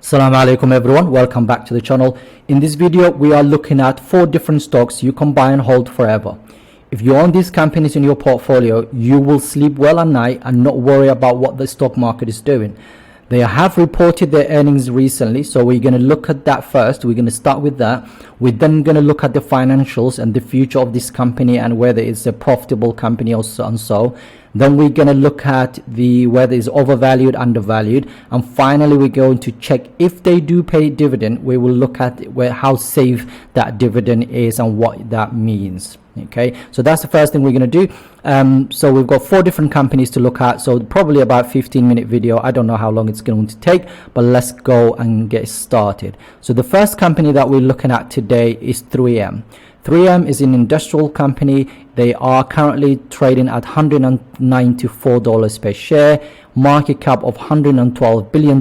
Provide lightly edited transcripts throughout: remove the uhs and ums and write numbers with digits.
Assalamu Alaikum everyone, welcome back to the channel. In this video we are looking at 4 different stocks you can buy and hold forever. If you own these companies in your portfolio, you will sleep well at night and not worry about what the stock market is doing. They have reported their earnings recently, so we're going to look at that first. We're going to start with that. We're then going to look at the financials and the future of this company and whether it's a profitable company or so. Then we're going to look at whether it's overvalued, undervalued, and finally we're going to check if they do pay dividend. We will look at how safe that dividend is and what that means. Okay, so that's the first thing we're going to do. So we've got 4 different companies to look at, so probably about 15-minute video. I don't know how long it's going to take, but let's go and get started. So the first company that we're looking at today is 3M. 3M is an industrial company. They are currently trading at $194 per share, market cap of $112 billion,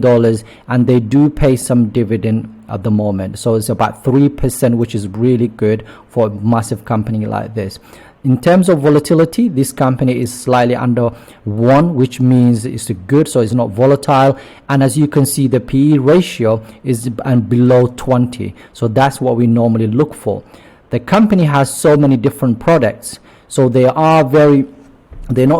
and they do pay some dividend at the moment. So it's about 3%, which is really good for a massive company like this. In terms of volatility, this company is slightly under 1, which means it's good, so it's not volatile. And as you can see, the PE ratio is below 20. So that's what we normally look for. The company has so many different products, so they're not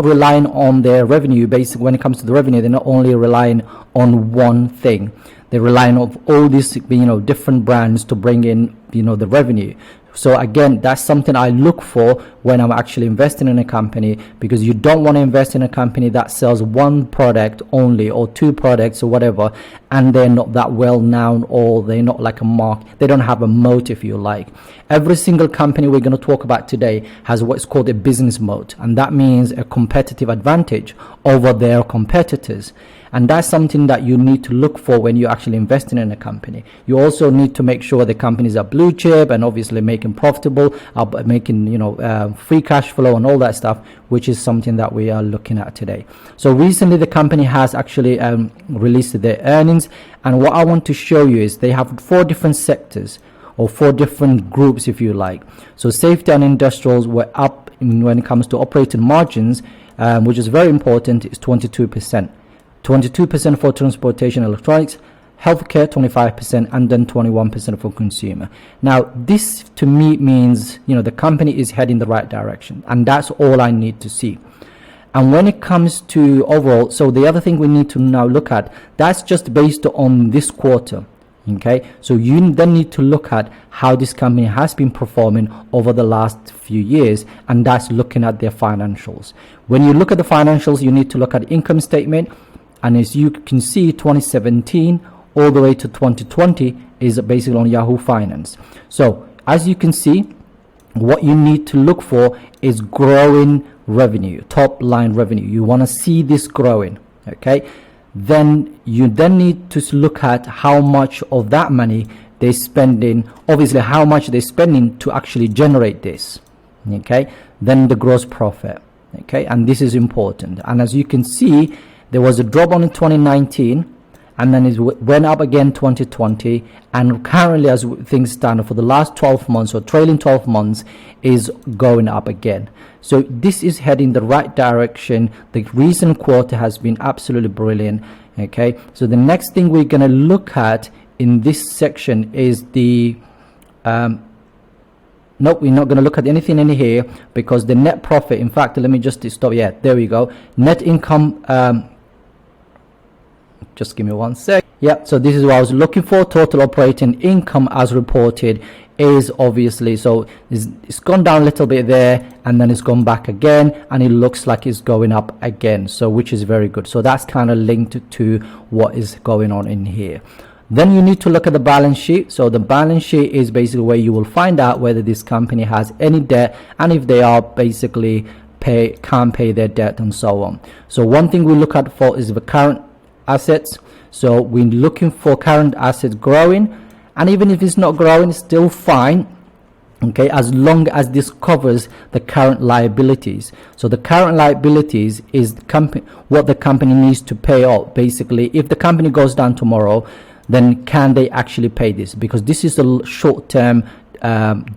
relying on their revenue. Basically, when it comes to the revenue, they're not only relying on one thing. They're relying on all these different brands to bring in the revenue. So again, that's something I look for when I'm actually investing in a company, because you don't want to invest in a company that sells one product only or 2 products or whatever, and they're not that well known, or they're not like a mark. They don't have a moat, if you like. Every single company we're going to talk about today has what's called a business moat, and that means a competitive advantage over their competitors. And that's something that you need to look for when you're actually investing in a company. You also need to make sure the companies are blue chip and obviously making profitable, making free cash flow and all that stuff, which is something that we are looking at today. So recently the company has actually released their earnings, and what I want to show you is they have 4 different sectors, or 4 different groups, if you like. So safety and industrials were up when it comes to operating margins, which is very important. It's 22%. 22% for transportation electronics, healthcare 25%, and then 21% for consumer. Now this to me means the company is heading the right direction, and that's all I need to see. And when it comes to overall, so the other thing we need to now look at, that's just based on this quarter. Okay, so you then need to look at how this company has been performing over the last few years, and that's looking at their financials. When you look at the financials, you need to look at income statement. And as you can see, 2017 all the way to 2020 is basically on Yahoo Finance. So as you can see, what you need to look for is growing revenue, top line revenue. You want to see this growing. Okay, then you need to look at how much of that money they're spending, obviously how much they're spending to actually generate this. Okay, then the gross profit. Okay, and this is important. And as you can see, there was a drop on in 2019, and then it went up again 2020, and currently as things stand for the last 12 months or trailing 12 months is going up again. So this is heading the right direction. The recent quarter has been absolutely brilliant. Okay, so the next thing we're going to look at in this section is the nope, we're not going to look at anything in here, because the net profit, in fact, let me just stop. Yeah, there we go. Net income, just give me 1 sec. Yeah, so this is what I was looking for. Total operating income as reported is obviously, so it's gone down a little bit there, and then it's gone back again, and it looks like it's going up again, so which is very good. So that's kind of linked to what is going on in here. Then you need to look at the balance sheet. So the balance sheet is basically where you will find out whether this company has any debt, and if they are basically can't pay their debt and so on. So one thing we look at for is the current assets. So we're looking for current assets growing, and even if it's not growing, it's still fine. Okay, as long as this covers the current liabilities. So the current liabilities is what the company needs to pay off. Basically, if the company goes down tomorrow, then can they actually pay this? Because this is a short-term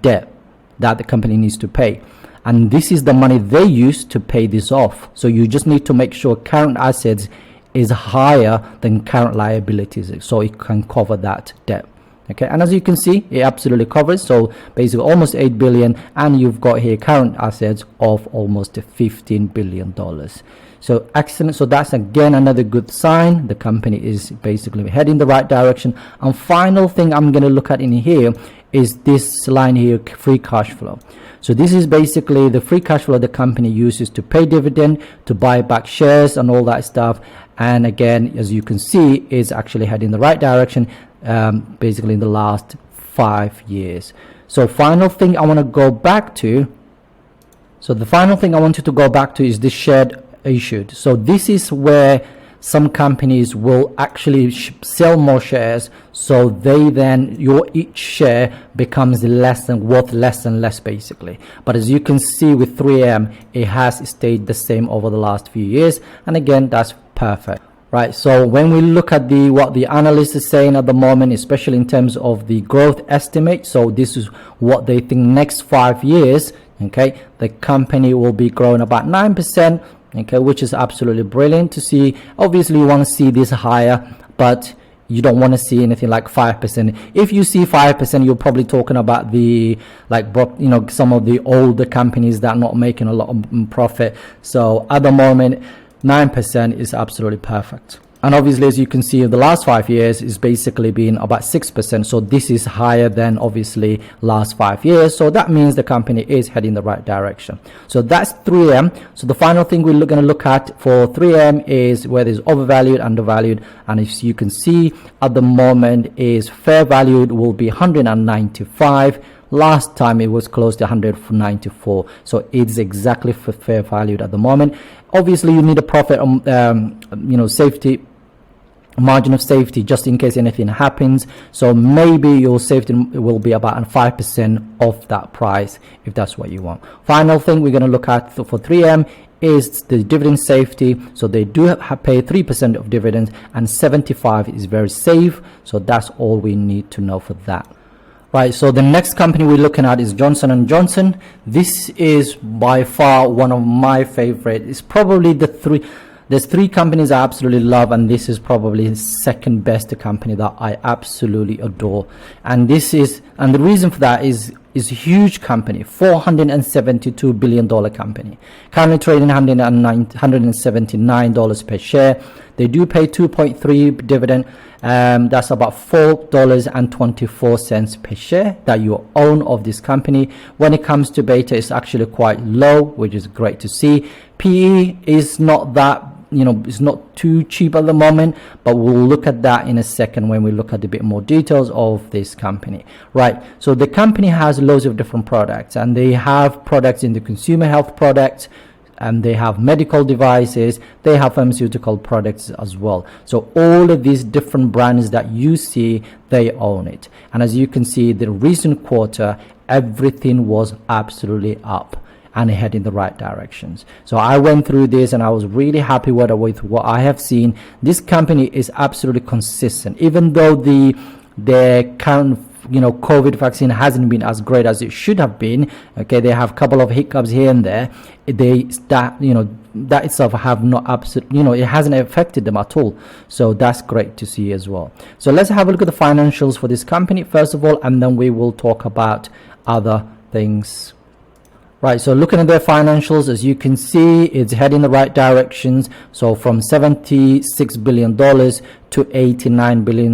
debt that the company needs to pay, and this is the money they use to pay this off. So you just need to make sure current assets is higher than current liabilities, so it can cover that debt. Okay, and as you can see, it absolutely covers. So basically almost 8 billion, and you've got here current assets of almost 15 billion dollars. So excellent. So that's again another good sign. The company is basically heading the right direction. And final thing I'm going to look at in here is this line here, free cash flow. So this is basically the free cash flow the company uses to pay dividend, to buy back shares and all that stuff. And again, as you can see, it's actually heading the right direction, basically in the last 5 years. So final thing I want to go back to. So the final thing I wanted to go back to is this shared issued. So this is where some companies will actually sell more shares, so they then each share becomes worth less and less basically. But as you can see with 3M, it has stayed the same over the last few years, and again, that's perfect. Right, so when we look at what the analyst is saying at the moment, especially in terms of the growth estimate, so this is what they think next 5 years, okay, the company will be growing about 9%, okay, which is absolutely brilliant to see. Obviously you want to see this higher, but you don't want to see anything like 5%. If you see 5%, you're probably talking about the some of the older companies that are not making a lot of profit. So at the moment 9% is absolutely perfect. And obviously, as you can see, the last 5 years is basically been about 6%. So this is higher than obviously last 5 years. So that means the company is heading the right direction. So that's 3M. So the final thing we're going to look at for 3M is whether it's overvalued, undervalued. And as you can see at the moment is fair valued will be 195. Last time it was close to 194. So it's exactly for fair valued at the moment. Obviously, you need a profit, safety margin of safety just in case anything happens. So maybe your safety will be about 5% of that price if that's what you want. Final thing we're going to look at for 3M is the dividend safety. So they do pay 3% of dividends, and 75 is very safe. So that's all we need to know for that. Right, so the next company we're looking at is Johnson & Johnson. This is by far one of my favorite. It's probably there's 3 companies I absolutely love, and this is probably the second best company that I absolutely adore. And the reason for that is a huge company, $472 billion company, currently trading $179 per share. They do pay 2.3 dividend. That's about $4.24 per share that you own of this company. When it comes to beta, it's actually quite low, which is great to see. PE is not that, it's not too cheap at the moment, but we'll look at that in a second when we look at a bit more details of this company. Right, so the company has loads of different products, and they have products in the consumer health products, and they have medical devices, they have pharmaceutical products as well. So all of these different brands that you see, they own it. And as you can see, the recent quarter, everything was absolutely up and head in the right directions. So I went through this and I was really happy with what I have seen. This company is absolutely consistent, even though their current COVID vaccine hasn't been as great as it should have been. Okay, they have a couple of hiccups here and there. That itself have not it hasn't affected them at all. So that's great to see as well. So let's have a look at the financials for this company first of all, and then we will talk about other things. Right, so looking at their financials, as you can see, it's heading the right directions. So from $76 billion to $89 billion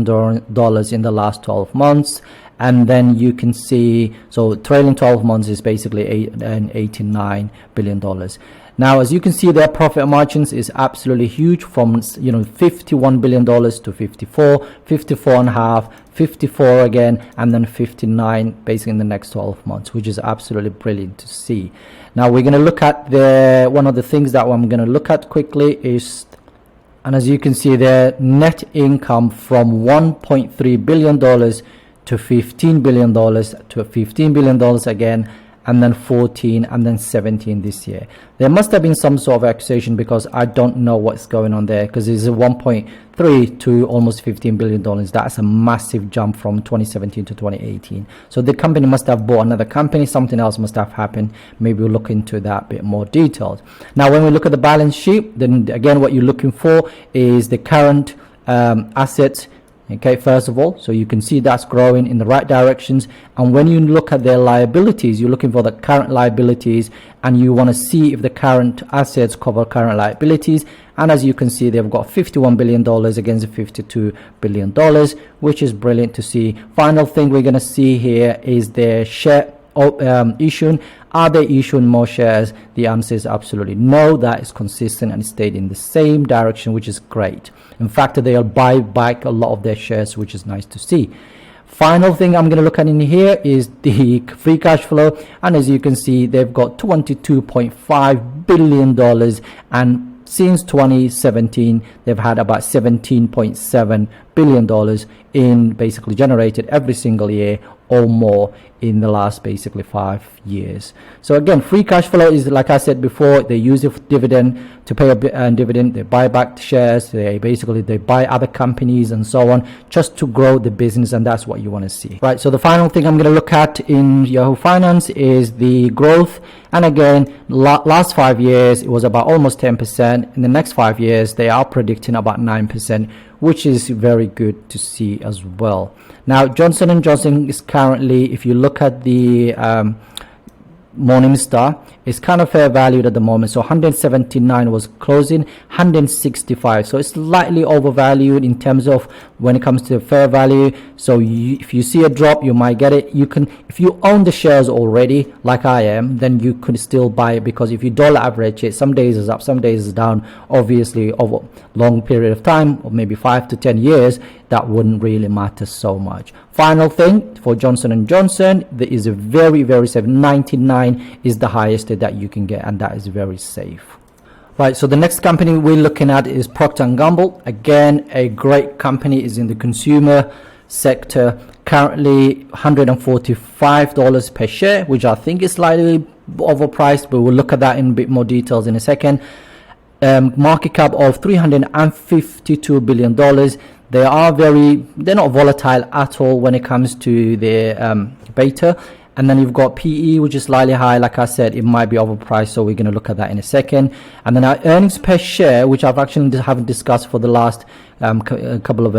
in the last 12 months. And then you can see, so trailing 12 months is basically $89 billion. Now, as you can see, their profit margins is absolutely huge, from $51 billion to 54 and a half, 54 again, and then 59 basically in the next 12 months, which is absolutely brilliant to see. Now we're going to look at one of the things that I'm going to look at quickly is, and as you can see, their net income from $1.3 billion to $15 billion again. and then 14, and then 17 this year. There must have been some sort of accusation, because I don't know what's going on there, because it's a 1.3 to almost $15 billion. That's a massive jump from 2017 to 2018. So the company must have bought another company, something else must have happened. Maybe we'll look into that a bit more detailed. Now when we look at the balance sheet, then again what you're looking for is the current assets. Okay, first of all, so you can see that's growing in the right directions. And when you look at their liabilities, you're looking for the current liabilities, and you want to see if the current assets cover current liabilities. And as you can see, they've got $51 billion against $52 billion, which is brilliant to see. Final thing we're going to see here is their share issuing. Are they issuing more shares? The answer is absolutely no. That is consistent and stayed in the same direction, which is great. In fact, they'll buy back a lot of their shares, which is nice to see. Final thing I'm going to look at in here is the free cash flow, and as you can see, they've got $22.5 billion, and since 2017 they've had about $17.7 billion in basically generated every single year or more in the last basically 5 years. So again, free cash flow is, like I said before, they use it for dividend, to pay a dividend. They buy back shares, they buy other companies and so on, just to grow the business, and that's what you want to see. Right, so the final thing I'm going to look at in Yahoo Finance is the growth. And again, last 5 years it was about almost 10%. In the next 5 years they are predicting about 9%, which is very good to see as well. Now Johnson & Johnson is currently, if you look at the Morningstar, it's kind of fair valued at the moment. So 179 was closing, 165, so it's slightly overvalued in terms of when it comes to fair value. So if you see a drop, you might get it. You can, if you own the shares already like I am, then you could still buy it, because if you dollar average it, some days is up, some days is down. Obviously over long period of time, or maybe 5 to 10 years, that wouldn't really matter so much. Final thing for Johnson & Johnson, there is a very, very safe. 99 is the highest that you can get, and that is very safe. Right, so the next company we're looking at is Procter & Gamble. Again, a great company, is in the consumer sector. Currently $145 per share, which I think is slightly overpriced, but we'll look at that in a bit more details in a second. Market cap of $352 billion. They're not volatile at all when it comes to their beta. And then you've got PE, which is slightly high. Like I said, it might be overpriced, so we're going to look at that in a second. And then our earnings per share, which I've actually haven't discussed for the last couple of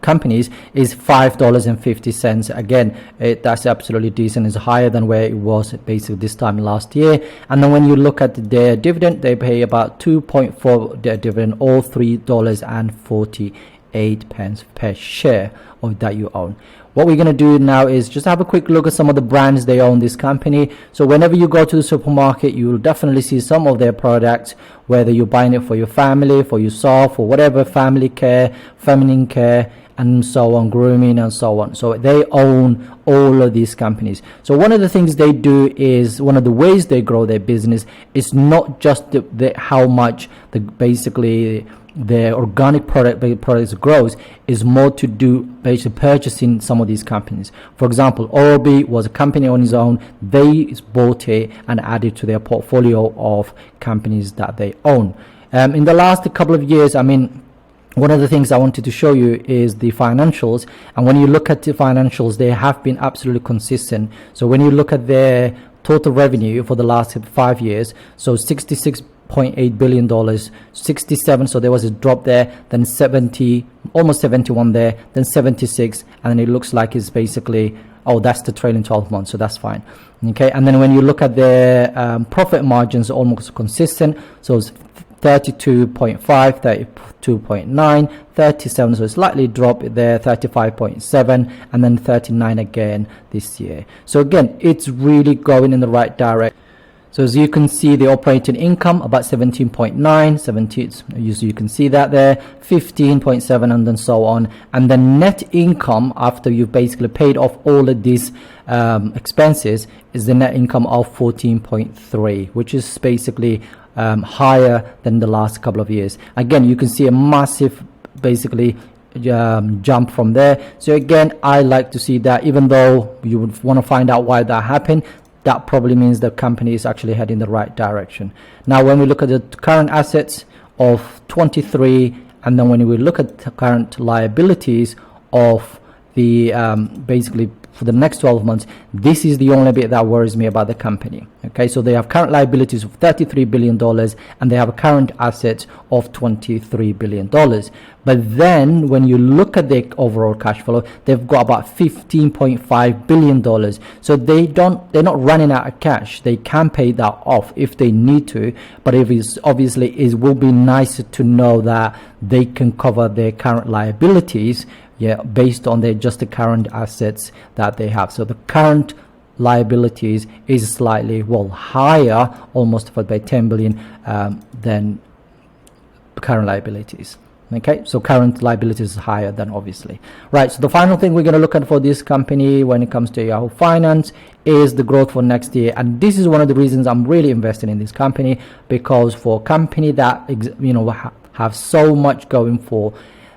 companies, is $5.50. Again, that's absolutely decent. It's higher than where it was basically this time last year. And then when you look at their dividend, they pay about 2.4 their dividend, or $3.48 per share of that you own. What we're going to do now is just have a quick look at some of the brands they own, this company. So whenever you go to the supermarket, you will definitely see some of their products, whether you're buying it for your family, for yourself, or whatever, family care, feminine care, and so on, grooming and so on. So they own all of these companies. So one of the things they do is, one of the ways they grow their business is not just how much basically their organic products grows, is more to do basically purchasing some of these companies. For example, Oral-B was a company on its own. They bought it and added to their portfolio of companies that they own. In the last couple of years, I mean, one of the things I wanted to show you is the financials. And when you look at the financials, they have been absolutely consistent. So when you look at their total revenue for the last 5 years, so $66.8 billion, 67, so there was a drop there, then 70, almost 71 there, then 76, and then it looks like it's basically, oh, that's the trailing 12 months, so that's fine. Okay, and then when you look at their profit margins, almost consistent, so it's 32.5, 32.9, 37, so slightly drop there, 35.7, and then 39 again this year. So again, it's really going in the right direction. So as you can see, the operating income about 17.9, 17, you can see that there, 15.7, and then so on. And the net income, after you've basically paid off all of these expenses, is the net income of 14.3, which is basically higher than the last couple of years. Again, you can see a massive basically jump from there. So again, I like to see that, even though you would want to find out why that happened, that probably means the company is actually heading the right direction. Now when we look at the current assets of 23, and then when we look at the current liabilities of the basically for the next 12 months, this is the only bit that worries me about the company. Okay, so they have current liabilities of $33 billion and they have a current assets of $23 billion. But then when you look at their overall cash flow, they've got about $15.5 billion. So they're not running out of cash. They can pay that off if they need to, but if it's obviously it will be nicer to know that they can cover their current liabilities, based on their just the current assets that they have. So the current liabilities is slightly higher, almost by 10 billion than current liabilities. Okay, so current liabilities is higher than obviously. Right, so the final thing we're going to look at for this company when it comes to Yahoo Finance is the growth for next year. And this is one of the reasons I'm really investing in this company, because for a company that have so much going for,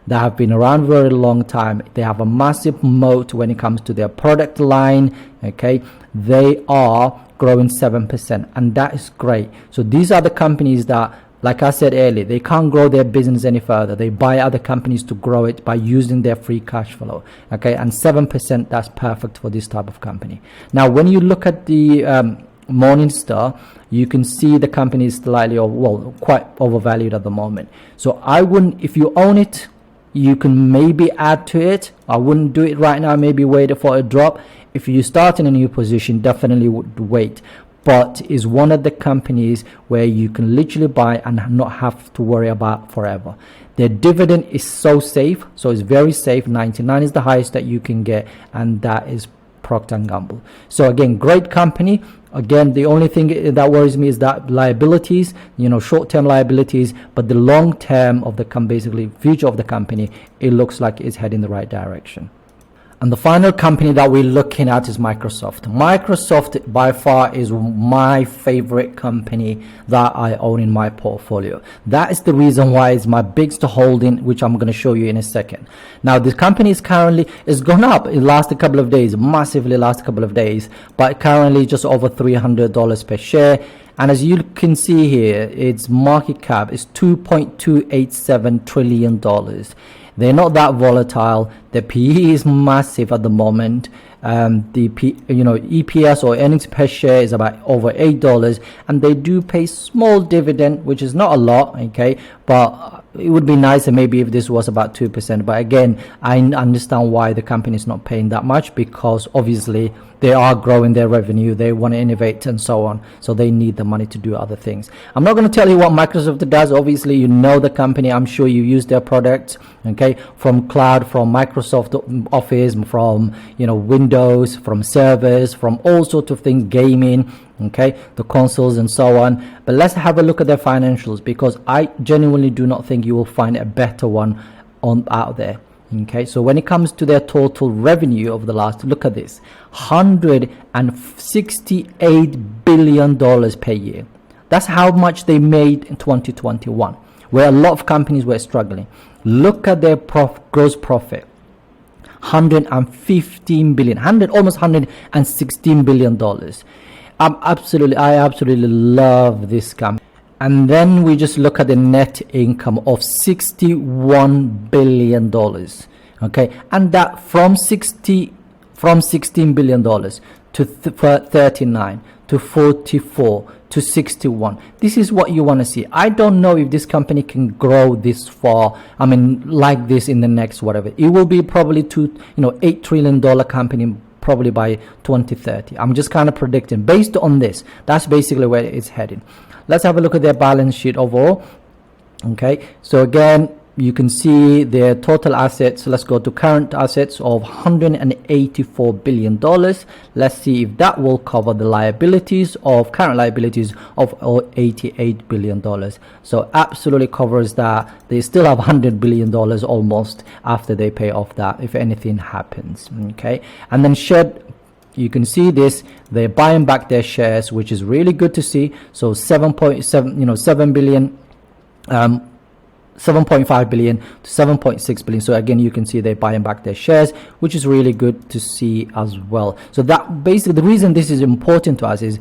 that have been around for a very long time, they have a massive moat when it comes to their product line. Okay, they are growing 7%, and that is great. So these are the companies that, like I said earlier, they can't grow their business any further. They buy other companies to grow it by using their free cash flow. Okay, and 7%, that's perfect for this type of company. Now when you look at the Morningstar, you can see the company is slightly quite overvalued at the moment. So I wouldn't, if you own it, you can maybe add to it. I wouldn't do it right now, maybe wait for a drop. If you start in a new position, definitely would wait. But is one of the companies where you can literally buy and not have to worry about forever. Their dividend is so safe, so it's very safe. 99 is the highest that you can get, and that is Procter & Gamble. So again, great company. Again, the only thing that worries me is that liabilities, short-term liabilities, but the long-term of the basically future of the company, it looks like it's heading the right direction. And the final company that we're looking at is Microsoft. Microsoft by far is my favorite company that I own in my portfolio. That is the reason why it's my biggest holding, which I'm going to show you in a second. Now, this company is currently, it's gone up in the last couple of days, massively last couple of days, but currently just over $300 per share. And as you can see here, its market cap is $2.287 trillion. They're not that volatile. The PE is massive at the moment. The EPS or earnings per share is about over $8, and they do pay small dividend, which is not a lot. Okay, but it would be nicer maybe if this was about 2%. But again, I understand why the company is not paying that much, because obviously they are growing their revenue, they want to innovate and so on, so they need the money to do other things. I'm not going to tell you what Microsoft does. Obviously you know the company, I'm sure you use their products, okay, from cloud, from Microsoft Office, from Windows, from servers, from all sorts of things, gaming, okay, the consoles and so on. But let's have a look at their financials, because I genuinely do not think you will find a better one out there. Okay, so when it comes to their total revenue of the last, look at this, $168 billion per year. That's how much they made in 2021, where a lot of companies were struggling. Look at their gross profit, $115 billion, almost $116 billion. I absolutely love this company. And then we just look at the net income of $61 billion. Okay, and that from $16 billion to 39 to 44 to 61. This is what you want to see. I don't know if this company can grow this far. I mean, like this in the next whatever. It will be probably $8 trillion company probably by 2030. I'm just kind of predicting based on this. That's basically where it's heading. Let's have a look at their balance sheet overall. Okay, so again, you can see their total assets. Let's go to current assets of $184 billion. Let's see if that will cover the liabilities of current liabilities of $88 billion. So absolutely covers that. They still have $100 billion almost after they pay off that, if anything happens. Okay, and then you can see this, they're buying back their shares, which is really good to see. So 7 billion 7.5 billion to 7.6 billion. So again, you can see they're buying back their shares, which is really good to see as well. So that basically, the reason this is important to us is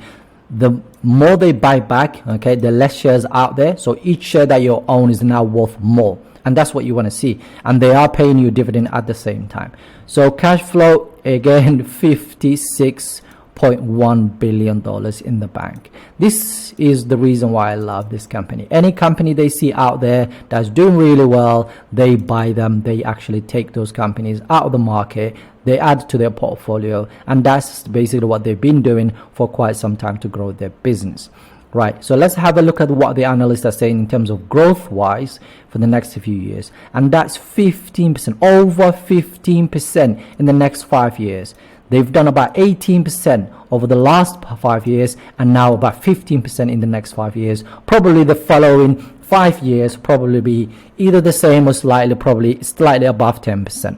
the more they buy back, okay, the less shares out there. So each share that you own is now worth more, and that's what you want to see. And they are paying you dividend at the same time. So cash flow, again, $56.1 billion in the bank. This is the reason why I love this company. Any company they see out there that's doing really well, they buy them. They actually take those companies out of the market, they add to their portfolio, and that's basically what they've been doing for quite some time to grow their business. Right, so let's have a look at what the analysts are saying in terms of growth wise for the next few years, and that's 15%, over 15% in the next 5 years. They've done about 18% over the last 5 years, and now about 15% in the next 5 years. Probably the following 5 years probably be either the same or probably slightly above 10%.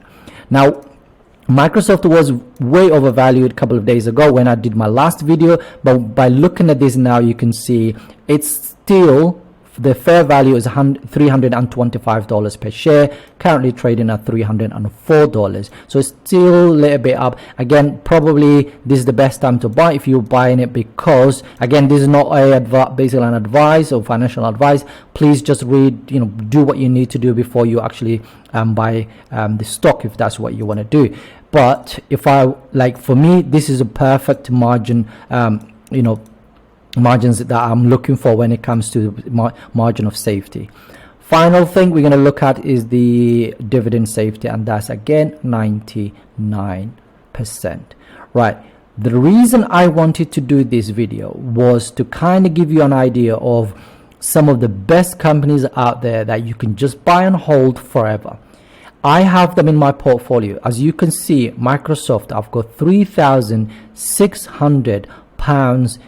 Now, Microsoft was way overvalued a couple of days ago when I did my last video, but by looking at this now, you can see it's still, the fair value is $325 per share, currently trading at $304. So it's still a little bit up. Again, probably this is the best time to buy if you're buying it, because again, this is not basically an advice or financial advice. Please just read, do what you need to do before you actually buy the stock, if that's what you want to do. But for me, this is a perfect margin, margins that I'm looking for when it comes to margin of safety. Final thing we're going to look at is the dividend safety, and that's again 99%. Right, the reason I wanted to do this video was to kind of give you an idea of some of the best companies out there that you can just buy and hold forever. I have them in my portfolio. As you can see, Microsoft, I've got £3,600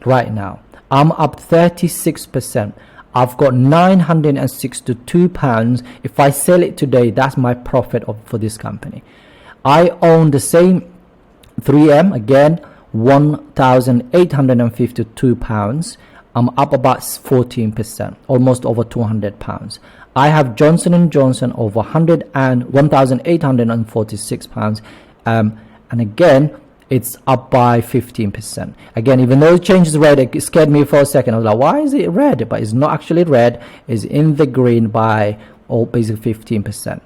right now. I'm up 36%. I've got £962. If I sell it today, that's my profit for this company. I own the same 3M, again, £1,852. I'm up about 14%, almost over £200. I have Johnson & Johnson over £1,846. And again, it's up by 15%. Again, even though it changes red, it scared me for a second. I was like, why is it red? But it's not actually red. It's in the green by basically 15%.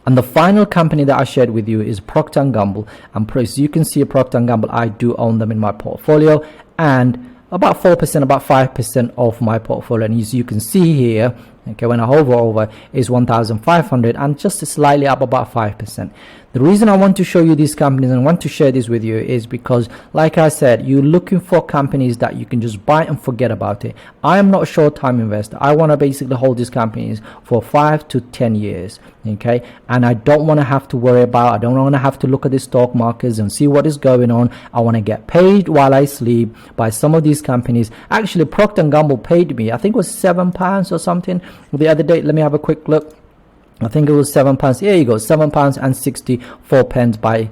And the final company that I shared with you is Procter & Gamble. And as you can see, Procter & Gamble, I do own them in my portfolio, and about 4%, about 5% of my portfolio. And as you can see here, okay, when I hover over, is 1,500 and just slightly up about 5%. The reason I want to show you these companies and want to share this with you is because, like I said, you're looking for companies that you can just buy and forget about it. I am not a short-term investor. I want to basically hold these companies for 5 to 10 years, okay? And I don't want to have to worry about, I don't want to have to look at the stock markets and see what is going on. I want to get paid while I sleep by some of these companies. Actually, Procter & Gamble paid me, I think it was £7 or something the other day. Let me have a quick look. I think it was £7. Here you go, £7.64 by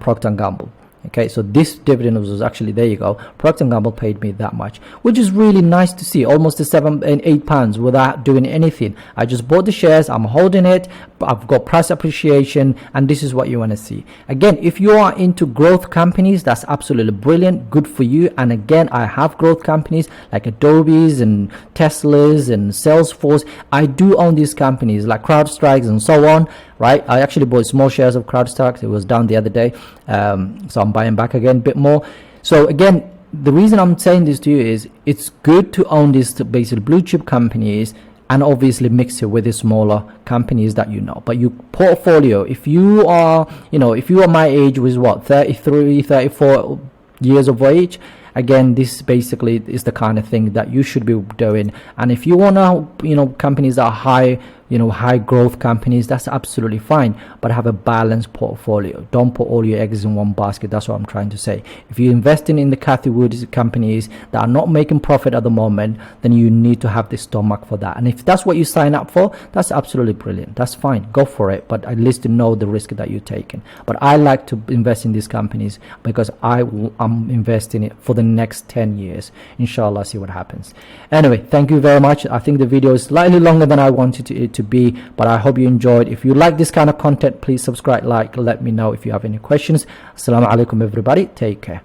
Procter & Gamble. Okay, so this dividend was actually, there you go, Procter & Gamble paid me that much, which is really nice to see, almost to £7 and £8 without doing anything. I just bought the shares, I'm holding it, I've got price appreciation, and this is what you want to see. Again, if you are into growth companies, that's absolutely brilliant, good for you. And again, I have growth companies like Adobe's and Tesla's and Salesforce. I do own these companies like CrowdStrike and so on. Right, I actually bought small shares of CrowdStrike. It was down the other day, so I'm buying back again a bit more. So again, the reason I'm saying this to you is it's good to own these basically blue chip companies and obviously mix it with the smaller companies that you know. But your portfolio, if you are my age, was what, 33, 34 years of age, again, this basically is the kind of thing that you should be doing. And if you want to, companies that are high growth companies, that's absolutely fine, but have a balanced portfolio. Don't put all your eggs in one basket. That's what I'm trying to say. If you're investing in the Cathy Wood's companies that are not making profit at the moment, then you need to have the stomach for that. And if that's what you sign up for, that's absolutely brilliant. That's fine, go for it, but at least you know the risk that you're taking. But I like to invest in these companies because I'm investing it for the the next 10 years. Inshallah, see what happens. Anyway, thank you very much. I think the video is slightly longer than I wanted it to be, but I hope you enjoyed. If you like this kind of content, please subscribe, like, let me know if you have any questions. Assalamu alaikum everybody, take care.